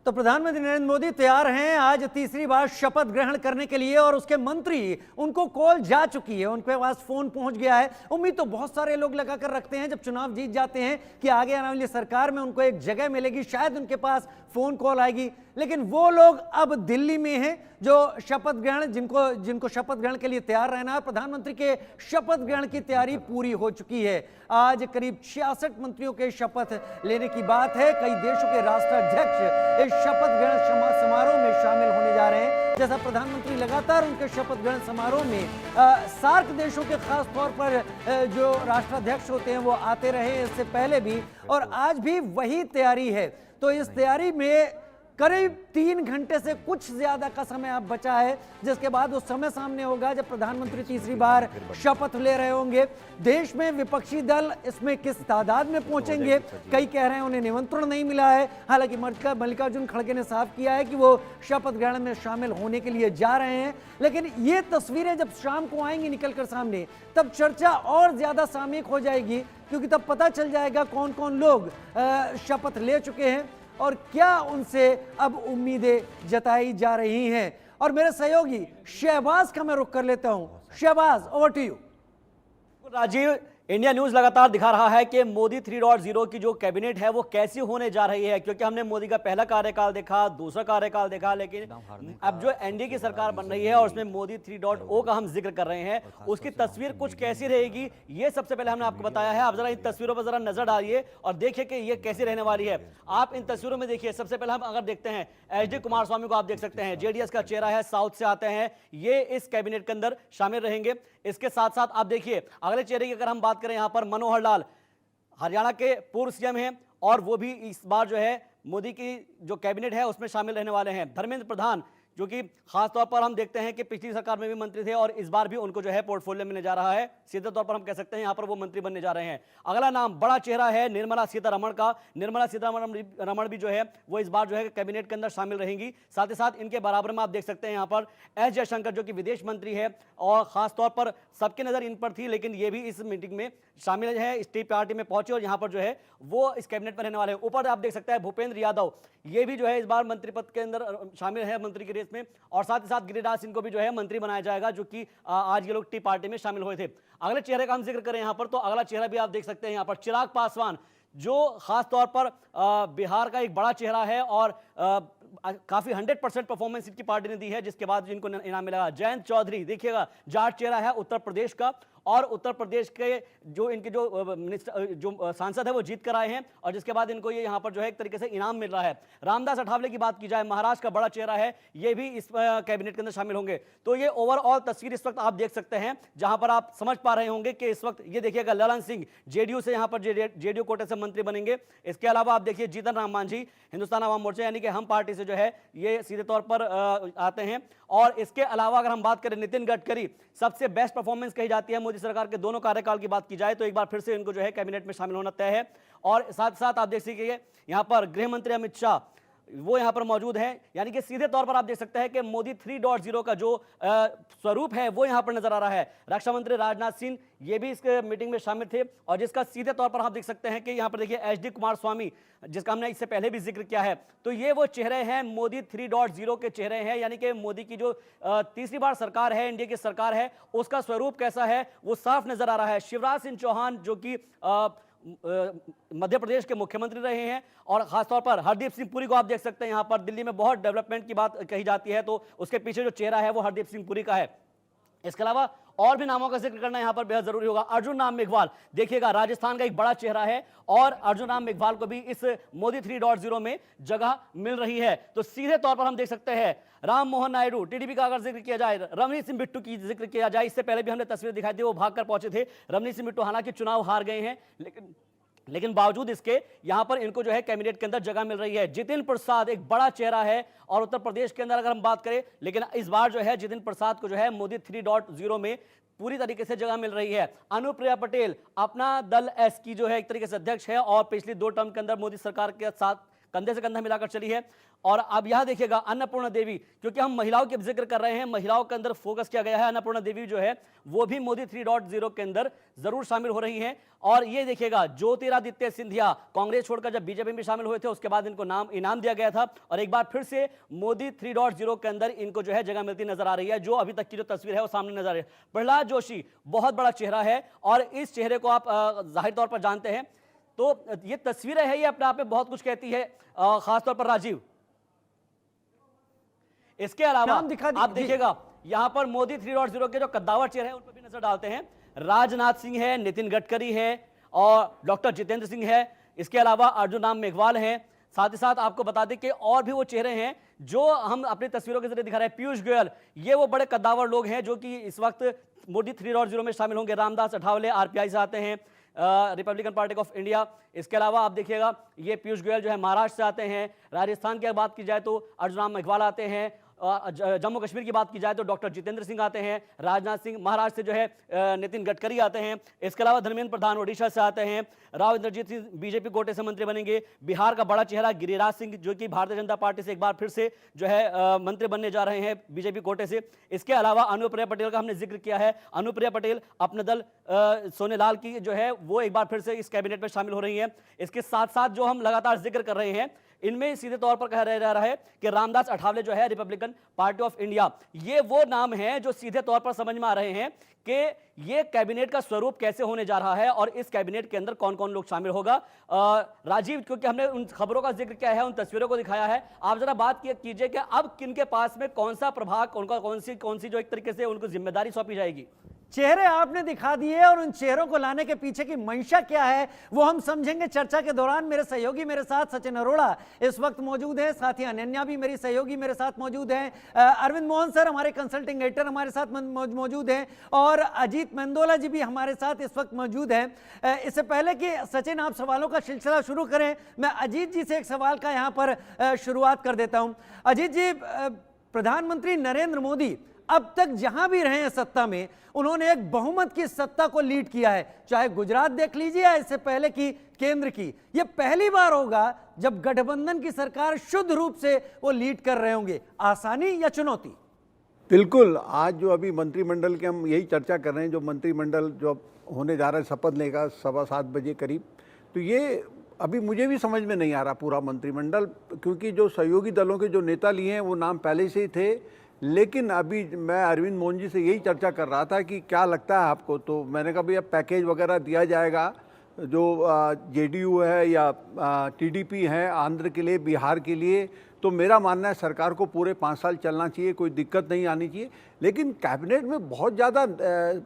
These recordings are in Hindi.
तो प्रधानमंत्री नरेंद्र मोदी तैयार हैं आज तीसरी बार शपथ ग्रहण करने के लिए और उसके मंत्री उनको कॉल जा चुकी है, उनके पास फोन पहुंच गया है। उम्मीद तो बहुत सारे लोग लगाकर रखते हैं जब चुनाव जीत जाते हैं कि आगे आने वाली सरकार में उनको एक जगह मिलेगी, शायद उनके पास फोन कॉल आएगी। लेकिन वो लोग अब दिल्ली में हैं जो शपथ ग्रहण जिनको शपथ ग्रहण के लिए तैयार रहना है। प्रधानमंत्री के शपथ ग्रहण की तैयारी पूरी हो चुकी है। आज करीब 66 मंत्रियों के शपथ लेने की बात है। कई देशों के राष्ट्राध्यक्ष इस शपथ ग्रहण समारोह में शामिल होने जा रहे हैं। जैसा प्रधानमंत्री लगातार उनके शपथ ग्रहण समारोह में सार्क देशों के खास तौर पर जो राष्ट्राध्यक्ष होते हैं वो आते रहे इससे पहले भी, और आज भी वही तैयारी है। तो इस तैयारी में करीब 3 घंटे से कुछ ज्यादा का समय अब बचा है, जिसके बाद वो समय सामने होगा जब प्रधानमंत्री तीसरी बार शपथ ले रहे होंगे। देश में विपक्षी दल इसमें किस तादाद में पहुंचेंगे, कई कह रहे हैं उन्हें निमंत्रण नहीं मिला है। हालांकि मल्लिकार्जुन खड़गे ने साफ किया है कि वो शपथ ग्रहण में शामिल होने के लिए जा रहे हैं। लेकिन ये तस्वीरें जब शाम को आएंगी निकलकर सामने, तब चर्चा और ज्यादा सामयिक हो जाएगी, क्योंकि तब पता चल जाएगा कौन कौन लोग शपथ ले चुके हैं और क्या उनसे अब उम्मीदें जताई जा रही हैं। और मेरे सहयोगी शहबाज का मैं रुख कर लेता हूं। Shahbaz, over to you. Rajiv, India News लगातार दिखा रहा है कि मोदी 3.0 की जो कैबिनेट है वो कैसी होने जा रही है, क्योंकि हमने मोदी का पहला कार्यकाल देखा, दूसरा कार्यकाल देखा, लेकिन अब जो एनडीए की सरकार बन रही है और उसमें मोदी 3.0 का हम जिक्र कर रहे हैं, उसकी तस्वीर कुछ कैसी रहेगी ये सबसे पहले हमने आपको बताया है। आप जरा इन तस्वीरों पर जरा नजर डालिए और देखिए कि ये कैसी रहने वाली है। आप इन तस्वीरों में देखिए, सबसे पहले हम अगर देखते हैं एचडी कुमारस्वामी को आप देख सकते हैं, जेडीएस का चेहरा है, साउथ से आते हैं, ये इस कैबिनेट के अंदर शामिल रहेंगे। इसके साथ साथ आप देखिए अगले चेहरे की अगर हम बात करें, यहां पर मनोहर लाल हरियाणा के पूर्व सीएम हैं और वो भी इस बार जो है मोदी की जो कैबिनेट है उसमें शामिल रहने वाले हैं। धर्मेंद्र प्रधान जो कि खास तौर पर हम देखते हैं कि पिछली सरकार में भी मंत्री थे और इस बार भी उनको जो है पोर्टफोलियो मिलने जा रहा है, सीधे तौर पर हम कह सकते हैं यहां पर वो मंत्री बनने जा रहे हैं। अगला नाम बड़ा चेहरा है निर्मला सीतारमण का। निर्मला सीतारमण भी जो है वो इस बार जो है कैबिनेट के अंदर शामिल रहेंगी। साथ ही साथ इनके बराबर में आप देख सकते हैं यहां पर एस जयशंकर जो कि विदेश मंत्री है और खासतौर पर सबकी नजर इन पर थी, लेकिन ये भी इस मीटिंग में शामिल है, इस टी पार्टी में पहुंचे और यहां पर जो है वो इस कैबिनेट में रहने वाले हैं। ऊपर आप देख सकते हैं भूपेंद्र यादव, ये भी जो है इस बार मंत्री पद के अंदर शामिल है मंत्री की रेस में, और साथ ही साथ गिरिराज सिंह को भी जो है मंत्री बनाया जाएगा, जो कि आज ये लोग टी पार्टी में शामिल हुए थे। अगले चेहरे का हम जिक्र करें यहां पर, तो अगला चेहरा भी आप देख सकते हैं यहां पर चिराग पासवान, जो खास तौर पर बिहार का एक बड़ा चेहरा है और काफी 100% परफॉर्मेंस इनकी पार्टी ने दी है, जिसके बाद इनको इनाम मिला। जयंत चौधरी देखिएगा, जाट चेहरा है उत्तर प्रदेश का, और उत्तर प्रदेश के जो इनके जो सांसद है वो जीत कर आए हैं और जिसके बाद इनको ये यहां पर जो है एक तरीके से इनाम मिल रहा है। रामदास अठावले की बात की जाए, महाराष्ट्र का बड़ा चेहरा है, ये भी इस कैबिनेट के अंदर शामिल होंगे। तो ये ओवरऑल तस्वीर इस वक्त आप देख सकते हैं, जहां पर आप समझ पा रहे होंगे कि इस वक्त ये देखिएगा ललन सिंह जेडीयू से यहां पर जेडीयू कोटे से मंत्री बनेंगे। इसके अलावा आप देखिए जीतन राम मांझी हिंदुस्तान अवाम मोर्चा यानी कि हम पार्टी से जो है ये सीधे तौर पर आते हैं। और इसके अलावा अगर हम बात करें नितिन गडकरी, सबसे बेस्ट परफॉर्मेंस कही जाती है मोदी सरकार के दोनों कार्यकाल की बात की जाए तो एक बार फिर से इनको जो है कैबिनेट में शामिल होना तय है। और साथ साथ आप देख सकेंगे यहां पर गृह मंत्री अमित शाह वो यहां पर मौजूद हैं, यानी कि सीधे तौर पर आप देख सकते हैं कि मोदी 3.0 का जो स्वरूप है वो यहां पर नजर आ रहा है। रक्षा मंत्री राजनाथ सिंह ये भी इस मीटिंग में शामिल थे और जिसका सीधे तौर पर आप देख सकते हैं कि यहां पर देखिए एचडी कुमारस्वामी, जिसका हमने इससे पहले भी जिक्र किया है। तो ये वो चेहरे हैं मोदी 3.0 के चेहरे हैं, यानी कि मोदी की जो तीसरी बार सरकार है, इंडिया की सरकार है, उसका स्वरूप कैसा है वो साफ नजर आ रहा है। शिवराज सिंह चौहान जो कि मध्य प्रदेश के मुख्यमंत्री रहे हैं और खासतौर पर हरदीप सिंह पुरी को आप देख सकते हैं यहां पर दिल्ली में बहुत डेवलपमेंट की बात कही जाती है, तो उसके पीछे जो चेहरा है वो हरदीप सिंह पुरी का है। इसके अलावा और भी नामों का जिक्र करना यहां पर बेहद जरूरी होगा। अर्जुन राम मेघवाल देखिएगा, राजस्थान का एक बड़ा चेहरा है और अर्जुन राम मेघवाल को भी इस मोदी 3.0 में जगह मिल रही है। तो सीधे तौर पर हम देख सकते हैं राम मोहन नायडू, टीडीपी का अगर जिक्र किया जाए, रमनीत सिंह बिट्टू की जिक्र किया जाए, इससे पहले भी हमने तस्वीर दिखाई थी, वो भागकर पहुंचे थे। रमनीत सिंह बिट्टू हालांकि चुनाव हार गए हैं, लेकिन बावजूद इसके यहां पर इनको जो है कैबिनेट के अंदर जगह मिल रही है। जितिन प्रसाद एक बड़ा चेहरा है और उत्तर प्रदेश के अंदर अगर हम बात करें, लेकिन इस बार जो है जितिन प्रसाद को जो है मोदी 3.0 में पूरी तरीके से जगह मिल रही है। अनुप्रिया पटेल अपना दल एस की जो है एक तरीके से अध्यक्ष है और पिछली 2 टर्म के अंदर मोदी सरकार के साथ कंधे से कंधा मिलाकर चली है। और अब यहां देखिएगा अन्नपूर्णा देवी, क्योंकि हम महिलाओं के जिक्र कर रहे हैं, महिलाओं के अंदर फोकस किया गया है। अन्नपूर्णा देवी जो है वो भी मोदी 3.0 के अंदर जरूर शामिल हो रही हैं। और ये देखिएगा ज्योतिरादित्य सिंधिया कांग्रेस छोड़कर जब बीजेपी में शामिल हुए थे उसके बाद इनको इनाम दिया गया था, और एक बार फिर से मोदी 3.0 के अंदर इनको जो है जगह मिलती नजर आ रही है। जो अभी तक की जो तस्वीर है वो सामने नजर आ रही है। प्रहलाद जोशी बहुत बड़ा चेहरा है और इस चेहरे को आप जाहिर तौर पर जानते हैं, तो ये तस्वीरें है, ये अपने आप में बहुत कुछ कहती है, खासतौर पर राजीव। इसके अलावा आप देखिएगा यहां पर मोदी 3.0 के जो कद्दावर चेहरे हैं उन पर भी नजर डालते हैं। राजनाथ सिंह है, नितिन गडकरी है और डॉक्टर जितेंद्र सिंह है। इसके अलावा अर्जुन राम मेघवाल हैं। साथ ही साथ आपको बता दें कि और भी वो चेहरे हैं जो हम अपनी तस्वीरों के जरिए दिखा रहे हैं। पीयूष गोयल, ये वो बड़े कद्दावर लोग हैं जो कि इस वक्त मोदी 3.0 में शामिल होंगे। रामदास अठावले आरपीआई से आते हैं, रिपब्लिकन पार्टी ऑफ इंडिया। इसके अलावा आप देखिएगा ये पीयूष गोयल जो है महाराष्ट्र से आते हैं। राजस्थान की बात की जाए तो अर्जुन राम मेघवाल आते हैं। जम्मू कश्मीर की बात की जाए तो डॉक्टर जितेंद्र सिंह आते हैं। राजनाथ सिंह महाराष्ट्र से जो है नितिन गडकरी आते हैं। इसके अलावा धर्मेंद्र प्रधान ओडिशा से आते हैं। राव इंद्रजीत सिंह बीजेपी कोटे से मंत्री बनेंगे। बिहार का बड़ा चेहरा गिरिराज सिंह जो कि भारतीय जनता पार्टी से एक बार फिर से जो है मंत्री बनने जा रहे हैं बीजेपी कोटे से। इसके अलावा अनुप्रिया पटेल का हमने जिक्र किया है। अनुप्रिया पटेल अपने दल सोनेलाल की जो है वो एक बार फिर से इस कैबिनेट में शामिल हो रही है। इसके साथ साथ जो हम लगातार जिक्र कर रहे हैं इनमें सीधे तौर पर कहा जा रहा है कि रामदास अठावले जो है रिपब्लिकन पार्टी ऑफ इंडिया, ये वो नाम हैं जो सीधे तौर पर समझ में आ रहे हैं कि ये कैबिनेट का स्वरूप कैसे होने जा रहा है और इस कैबिनेट के अंदर कौन कौन लोग शामिल होगा। राजीव, क्योंकि हमने उन खबरों का जिक्र किया है, उन तस्वीरों को दिखाया है, आप जरा बात कीजिए कि अब किनके पास में कौन सा प्रभाग, उनका कौन सी जो एक तरीके से उनको जिम्मेदारी सौंपी जाएगी। चेहरे आपने दिखा दिए और उन चेहरों को लाने के पीछे की मंशा क्या है वो हम समझेंगे चर्चा के दौरान। मेरे सहयोगी मेरे साथ सचिन अरोड़ा इस वक्त मौजूद है, साथ ही अनन्या भी मेरी सहयोगी मेरे साथ मौजूद हैं। अरविंद मोहन सर हमारे कंसल्टिंग एडिटर हमारे साथ मौजूद हैं और अजीत मेंदोला जी भी हमारे साथ इस वक्त मौजूद हैं। इससे पहले कि सचिन आप सवालों का सिलसिला शुरू करें, मैं अजीत जी से एक सवाल का यहाँ पर शुरुआत कर देता हूँ। अजीत जी, प्रधानमंत्री नरेंद्र मोदी अब तक जहां भी रहे हैं सत्ता में उन्होंने एक बहुमत की सत्ता को लीड किया है, चाहे गुजरात देख लीजिए या इससे पहले की केंद्र की। यह पहली बार होगा जब गठबंधन की सरकार शुद्ध रूप से वो लीड कर रहे होंगे। आसानी या चुनौती? बिल्कुल, आज जो अभी मंत्रिमंडल के हम यही चर्चा कर रहे हैं, जो मंत्रिमंडल जो होने जा रहा है शपथ लेगा 7:15 बजे करीब, तो ये अभी मुझे भी समझ में नहीं आ रहा पूरा मंत्रिमंडल, क्योंकि जो सहयोगी दलों के जो नेता लिए हैं वो नाम पहले से ही थे। लेकिन अभी मैं अरविंद मोहन जी से यही चर्चा कर रहा था कि क्या लगता है आपको, तो मैंने कहा भाई अब पैकेज वगैरह दिया जाएगा जो जेडीयू है या टीडीपी है आंध्र के लिए, बिहार के लिए, तो मेरा मानना है सरकार को पूरे 5 साल चलना चाहिए, कोई दिक्कत नहीं आनी चाहिए। लेकिन कैबिनेट में बहुत ज़्यादा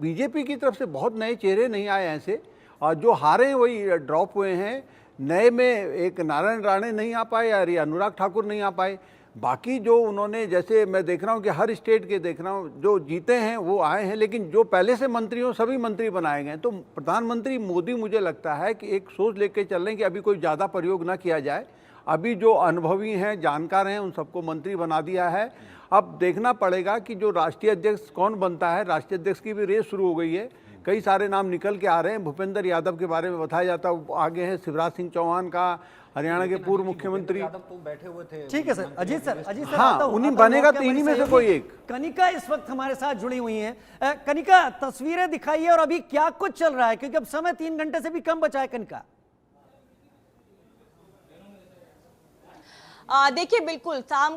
बीजेपी की तरफ से बहुत नए चेहरे नहीं आए ऐसे, और जो हारे हैं वही ड्रॉप हुए हैं। नए में एक नारायण राणे नहीं आ पाए और ये अनुराग ठाकुर नहीं आ पाए। बाकी जो उन्होंने, जैसे मैं देख रहा हूँ कि हर स्टेट के देख रहा हूँ जो जीते हैं वो आए हैं, लेकिन जो पहले से मंत्री हो सभी मंत्री बनाए गए। तो प्रधानमंत्री मोदी मुझे लगता है कि एक सोच लेके चल रहे हैं कि अभी कोई ज़्यादा प्रयोग ना किया जाए। अभी जो अनुभवी हैं, जानकार हैं, उन सबको मंत्री बना दिया है। अब देखना पड़ेगा कि जो राष्ट्रीय अध्यक्ष कौन बनता है। राष्ट्रीय अध्यक्ष की भी रेस शुरू हो गई है, कई सारे नाम निकल के आ रहे हैं। भूपेंद्र यादव के बारे में बताया जाता है, आगे है शिवराज सिंह चौहान का, हरियाणा के पूर्व मुख्यमंत्री तो बैठे हुए थे। ठीक है सर, अजीत सर हाँ, उन्हीं बनेगा तो इन्हीं में से कोई एक। कनिका इस वक्त हमारे साथ जुड़ी हुई हैं। कनिका, तस्वीरें दिखाइए और अभी क्या कुछ चल रहा है, क्योंकि अब समय 3 घंटे से भी कम बचा है। कनिका देखिए, बिल्कुल शाम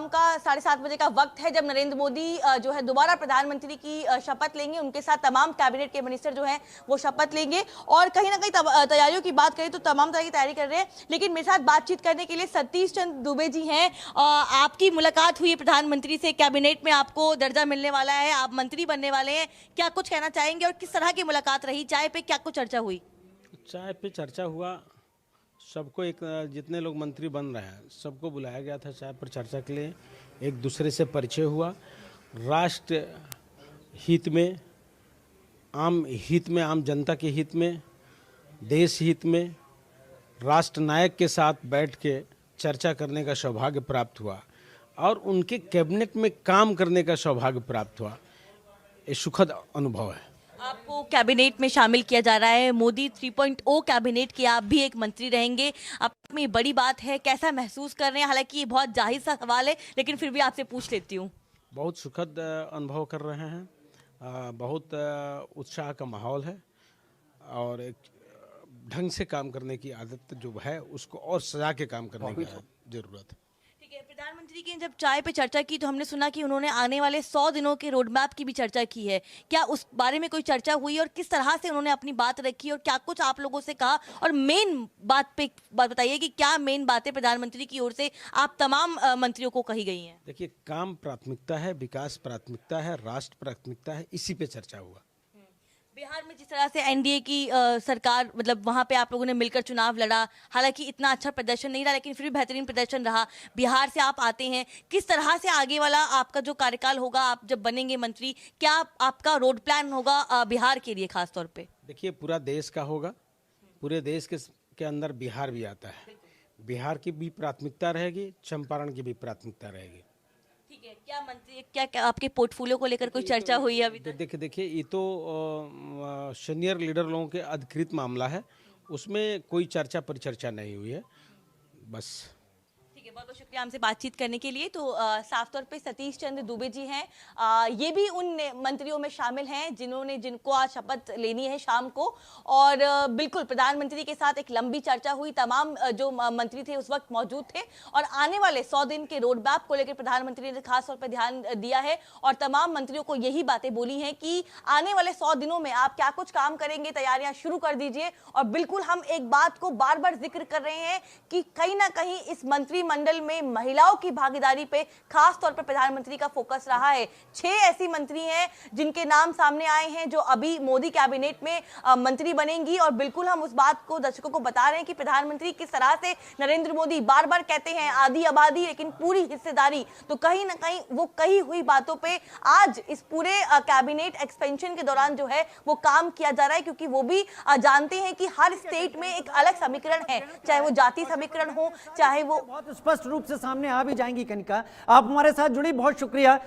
का 7:30 बजे का वक्त है जब नरेंद्र मोदी जो है दोबारा प्रधानमंत्री की शपथ लेंगे। उनके साथ तमाम कैबिनेट के मिनिस्टर जो हैं वो शपथ लेंगे और कहीं ना कहीं तैयारियों की बात करें तो तमाम तरह की तैयारी कर रहे हैं। लेकिन मेरे साथ बातचीत करने के लिए सतीश चंद्र दुबे जी हैं। आपकी मुलाकात हुई प्रधानमंत्री से, कैबिनेट में आपको दर्जा मिलने वाला है, आप मंत्री बनने वाले हैं, क्या कुछ कहना चाहेंगे और किस तरह की मुलाकात रही? चाय पे क्या कुछ चर्चा हुई? चाय पे चर्चा हुआ, सबको एक जितने लोग मंत्री बन रहे हैं सबको बुलाया गया था चाय पर चर्चा के लिए। एक दूसरे से परिचय हुआ। राष्ट्र हित में, आम जनता के हित में, देश हित में राष्ट्र नायक के साथ बैठ के चर्चा करने का सौभाग्य प्राप्त हुआ और उनके कैबिनेट में काम करने का सौभाग्य प्राप्त हुआ। ये सुखद अनुभव है। आपको कैबिनेट में शामिल किया जा रहा है, मोदी 3.0 कैबिनेट के आप भी एक मंत्री रहेंगे। आप में बड़ी बात है, कैसा महसूस कर रहे हैं? हालांकि ये बहुत जाहिर सा सवाल है, लेकिन फिर भी आपसे पूछ लेती हूँ। बहुत सुखद अनुभव कर रहे हैं, बहुत उत्साह का माहौल है और एक ढंग से काम करने की आदत जो है उसको और सजा के काम करने की जरूरत है। ठीक है, प्रधानमंत्री की जब चाय पे चर्चा की तो हमने सुना कि उन्होंने आने वाले 100 दिनों के रोड मैप की भी चर्चा की है। क्या उस बारे में कोई चर्चा हुई और किस तरह से उन्होंने अपनी बात रखी और क्या कुछ आप लोगों से कहा? और मेन बात बताइए कि क्या मेन बातें प्रधानमंत्री की ओर से आप तमाम मंत्रियों को कही गई हैं? देखिए, काम प्राथमिकता है, विकास प्राथमिकता है, राष्ट्र प्राथमिकता है, इसी पे चर्चा हुआ। बिहार में जिस तरह से एनडीए की सरकार, मतलब वहां पे आप लोगों ने मिलकर चुनाव लड़ा, हालांकि इतना अच्छा प्रदर्शन नहीं रहा लेकिन फिर भी बेहतरीन प्रदर्शन रहा। बिहार से आप आते हैं, किस तरह से आगे वाला आपका जो कार्यकाल होगा, आप जब बनेंगे मंत्री, क्या आपका रोड प्लान होगा बिहार के लिए खास तौर पे? देखिए, पूरा देश का होगा, पूरे देश के अंदर बिहार भी आता है। बिहार की भी प्राथमिकता रहेगी, चंपारण की भी प्राथमिकता रहेगी। ठीक है, क्या मंत्री क्या आपके पोर्टफोलियो को लेकर कोई चर्चा हुई है अभी तक? देखिए ये तो सीनियर लीडर लोगों के अधिकृत मामला है, उसमें कोई चर्चा परिचर्चा नहीं हुई है, बस। ठीक है, बहुत बहुत शुक्रिया हमसे बातचीत करने के लिए। तो साफ तौर पे सतीश चंद्र दुबे जी हैं, ये भी उन मंत्रियों में शामिल हैं जिनको आज शपथ लेनी है शाम को। और बिल्कुल प्रधानमंत्री के साथ एक लंबी चर्चा हुई, तमाम जो मंत्री थे उस वक्त मौजूद थे और आने वाले 100 दिन के रोड मैप को लेकर प्रधानमंत्री ने खास तौर पर ध्यान दिया है और तमाम मंत्रियों को यही बातें बोली हैं कि आने वाले 100 दिनों में आप क्या कुछ काम करेंगे, तैयारियां शुरू कर दीजिए। और बिल्कुल हम एक बात को बार बार जिक्र कर रहे हैं कि कहीं ना कहीं इस मंत्रिमंडल में महिलाओं की भागीदारी पे खास तौर पर प्रधानमंत्री का फोकस रहा है। 6 ऐसी मंत्री हैं जिनके नाम सामने आए हैं जो अभी मोदी कैबिनेट में मंत्री बनेंगी। और बिल्कुल हम उस बात को दर्शकों को बता रहे हैं कि प्रधानमंत्री किस तरह से नरेंद्र मोदी बार बार कहते हैं आधी आबादी लेकिन पूरी हिस्सेदारी, तो कहीं ना कहीं वो कही हुई बातों पे आज इस पूरे कैबिनेट एक्सपेंशन के दौरान जो है वो काम किया जा रहा है, क्योंकि वो भी जानते हैं कि हर स्टेट में एक अलग समीकरण है, चाहे वो जाति समीकरण हो, चाहे वो बहुत स्पष्ट रूप से सामने आ भी जाएंगी। कनिका, आप हमारे साथ जुड़ी, बहुत शुक्रिया।